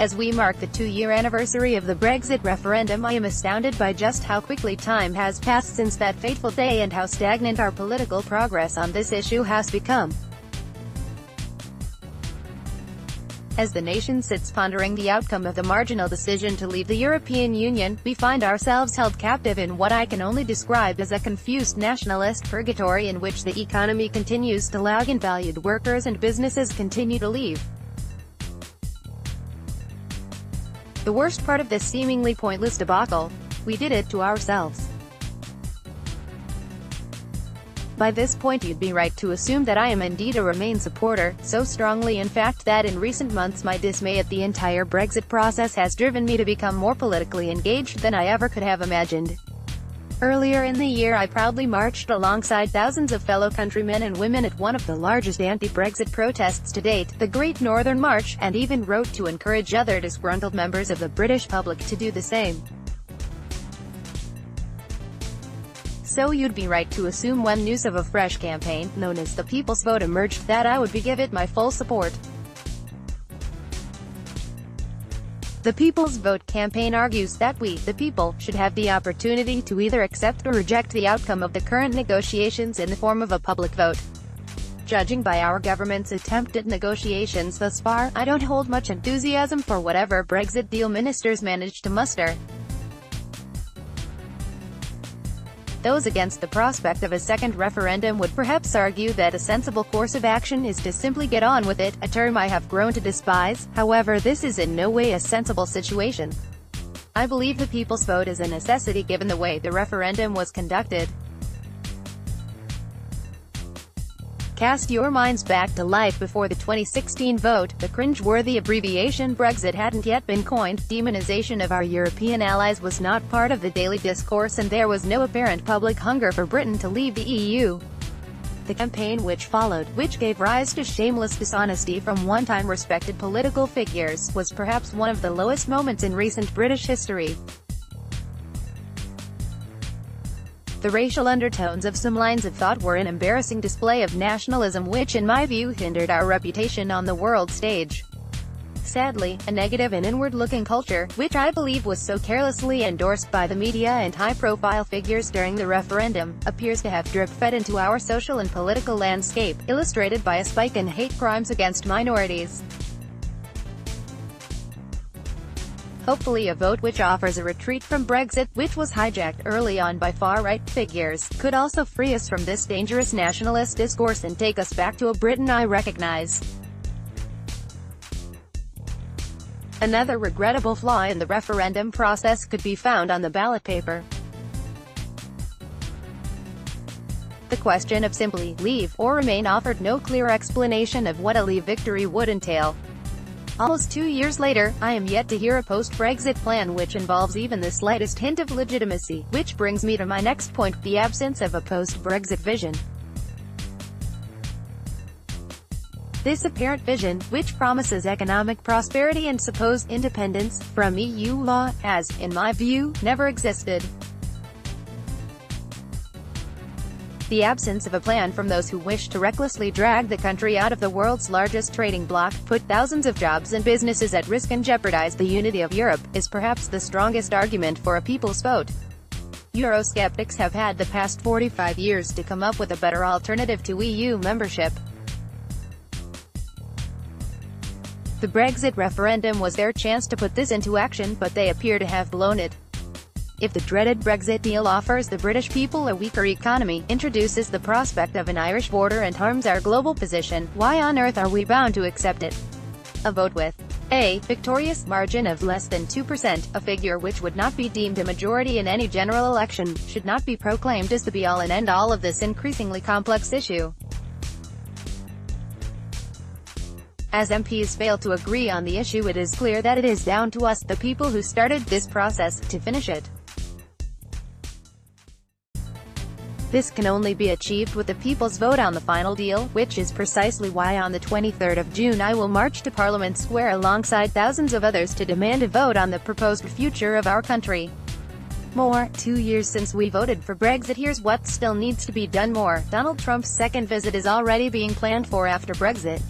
As we mark the 2-year anniversary of the Brexit referendum, I am astounded by just how quickly time has passed since that fateful day and how stagnant our political progress on this issue has become. As the nation sits pondering the outcome of the marginal decision to leave the European Union, we find ourselves held captive in what I can only describe as a confused nationalist purgatory in which the economy continues to lag and valued workers and businesses continue to leave. The worst part of this seemingly pointless debacle: we did it to ourselves. By this point you'd be right to assume that I am indeed a Remain supporter, so strongly in fact that in recent months my dismay at the entire Brexit process has driven me to become more politically engaged than I ever could have imagined. Earlier in the year I proudly marched alongside thousands of fellow countrymen and women at one of the largest anti-Brexit protests to date, the Great Northern March, and even wrote to encourage other disgruntled members of the British public to do the same. So you'd be right to assume when news of a fresh campaign, known as the People's Vote, emerged that I would give it my full support. The People's Vote campaign argues that we, the people, should have the opportunity to either accept or reject the outcome of the current negotiations in the form of a public vote. Judging by our government's attempt at negotiations thus far, I don't hold much enthusiasm for whatever Brexit deal ministers manage to muster. Those against the prospect of a second referendum would perhaps argue that a sensible course of action is to simply get on with it, a term I have grown to despise. However, this is in no way a sensible situation. I believe the people's vote is a necessity given the way the referendum was conducted. Cast your minds back to life before the 2016 vote. The cringe-worthy abbreviation Brexit hadn't yet been coined. Demonization of our European allies was not part of the daily discourse, and there was no apparent public hunger for Britain to leave the EU. The campaign which followed, which gave rise to shameless dishonesty from one-time respected political figures, was perhaps one of the lowest moments in recent British history. The racial undertones of some lines of thought were an embarrassing display of nationalism which in my view hindered our reputation on the world stage. Sadly, a negative and inward-looking culture, which I believe was so carelessly endorsed by the media and high-profile figures during the referendum, appears to have drip-fed into our social and political landscape, illustrated by a spike in hate crimes against minorities. Hopefully a vote which offers a retreat from Brexit, which was hijacked early on by far-right figures, could also free us from this dangerous nationalist discourse and take us back to a Britain I recognize. Another regrettable flaw in the referendum process could be found on the ballot paper. The question of simply leave or remain offered no clear explanation of what a leave victory would entail. Almost 2 years later, I am yet to hear a post-Brexit plan which involves even the slightest hint of legitimacy, which brings me to my next point: the absence of a post-Brexit vision. This apparent vision, which promises economic prosperity and supposed independence from EU law, has, in my view, never existed. The absence of a plan from those who wish to recklessly drag the country out of the world's largest trading bloc, put thousands of jobs and businesses at risk and jeopardize the unity of Europe, is perhaps the strongest argument for a people's vote. Eurosceptics have had the past 45 years to come up with a better alternative to EU membership. The Brexit referendum was their chance to put this into action, but they appear to have blown it. If the dreaded Brexit deal offers the British people a weaker economy, introduces the prospect of an Irish border and harms our global position, why on earth are we bound to accept it? A vote with a victorious margin of less than 2%, a figure which would not be deemed a majority in any general election, should not be proclaimed as the be-all and end-all of this increasingly complex issue. As MPs fail to agree on the issue, it is clear that it is down to us, the people who started this process, to finish it. This can only be achieved with the people's vote on the final deal, which is precisely why on the 23rd of June I will march to Parliament Square alongside thousands of others to demand a vote on the proposed future of our country. 2 years since we voted for Brexit. Here's what still needs to be done more. Donald Trump's second visit is already being planned for after Brexit.